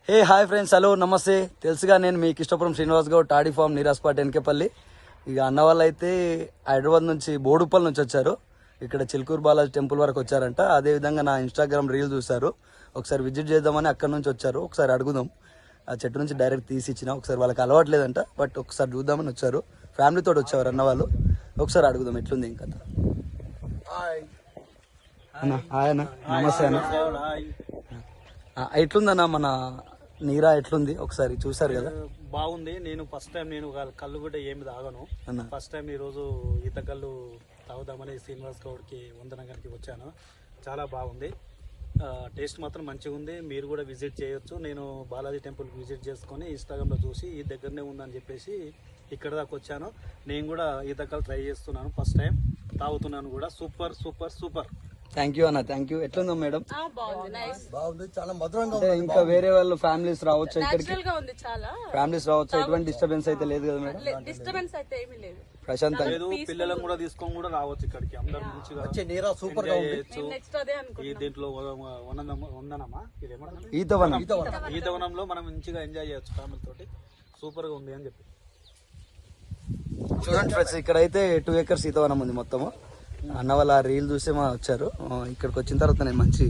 Hey hi friends, hello నమస్తే. తెలుసుగా నేను మీ ఇష్టపురం శ్రీనివాస్ గౌడ్, టాడీ ఫామ్, నీరాస్పాట్, ఎన్కేపల్లి. ఇక అన్న వాళ్ళు అయితే హైదరాబాద్ నుంచి బోడుప్పల్ నుంచి వచ్చారు. ఇక్కడ చిలుకూరు బాలాజీ టెంపుల్ వరకు వచ్చారంట. అదేవిధంగా నా ఇన్స్టాగ్రామ్ రీల్ చూశారు, ఒకసారి విజిట్ చేద్దామని అక్కడ నుంచి వచ్చారు. ఒకసారి అడుగుదాం. ఆ చెట్టు నుంచి డైరెక్ట్ తీసి ఇచ్చిన, ఒకసారి వాళ్ళకి అలవాట్లేదంట, బట్ ఒకసారి చూద్దామని వచ్చారు. ఫ్యామిలీతో వచ్చేవారు అన్న వాళ్ళు. ఒకసారి అడుగుదాం ఎట్లుంది ఇంకా. అన్న హాయ్ అన్న, నమస్తే అన్న. ఎట్లుందన్న మన నీరా ఎట్లుంది ఒకసారి చూసారు కదా? బాగుంది. నేను ఫస్ట్ టైం నేను కళ్ళు కూడా ఏమి తాగను. ఫస్ట్ టైం ఈ రోజు ఈత కళ్ళు తాగుదామని శ్రీనివాస్ గౌడ్కి వందనగర్కి వచ్చాను. చాలా బాగుంది. టేస్ట్ మాత్రం మంచిగా ఉంది. మీరు కూడా విజిట్ చేయొచ్చు. నేను బాలాజీ టెంపుల్ విజిట్ చేసుకొని ఇన్స్టాగ్రామ్లో చూసి ఈ దగ్గరనే ఉందని చెప్పేసి ఇక్కడ దాకా వచ్చాను. నేను కూడా ఈత కళ్ళు ట్రై చేస్తున్నాను, ఫస్ట్ టైం తాగుతున్నాను కూడా. Super super super. Thank you అన్న, థ్యాంక్ యూ. ఎట్లుందో మేడం? బాగుంది, చాలా మధురంగా. ఇంకా వేరే వాళ్ళు ఫ్యామిలీస్ రావచ్చు ఇక్కడికి? చాలా ఫ్యామిలీస్ రావచ్చు, ఎటువంటి డిస్టర్బెన్స్ అయితే లేదు కదా మేడం? డిస్టర్బెన్స్ అయితే ఏమీ లేదు, ప్రశాంతంగా. లేదు, పిల్లలను కూడా తీసుకొని కూడా రావచ్చు ఇక్కడికి. అందరు మంచిగా నీరా సూపర్ గా ఉంది. నెక్స్ట్ అదే అనుకుంటున్నాం. ఈ దీంట్లో వందనమా ఇదేమన్నా ఈతవనం, ఈతవనంలో మనం మంచిగా ఎంజాయ్ చేయొచ్చు ఫ్యామిలీ తోటి. సూపర్ గా ఉంది అని చెప్పి. చూడండి ఫ్రెండ్స్, ఇక్కడైతే 2 acres ఈతవనం ఉంది మొత్తము. అన్న వాళ్ళ రీల్ చూసే మా వచ్చారు. ఇక్కడికి వచ్చిన తర్వాత నేను మంచి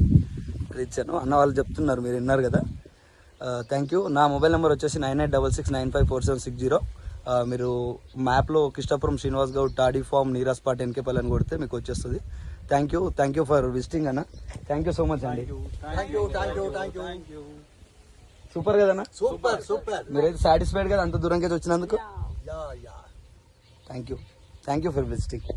ఇచ్చాను. అన్న వాళ్ళు చెప్తున్నారు, మీరు విన్నారు కదా. Thank you. నా మొబైల్ నెంబర్ వచ్చేసి 9866954760. మీరు మ్యాప్లో కిష్టపురం శ్రీనివాస్ గౌడ్, టాడీ ఫామ్, నీరాస్పాట్, ఎన్కేపల్లి అని కొడితే మీకు వచ్చేస్తుంది. థ్యాంక్ యూ ఫర్ విజిటింగ్ అన్న. థ్యాంక్ యూ సో మచ్ అండి. సూపర్ కదన్నా? సూపర్. మీరైతే సాటిస్ఫైడ్ కదా అంత దూరంకి వచ్చినందుకు? Thank you for visiting.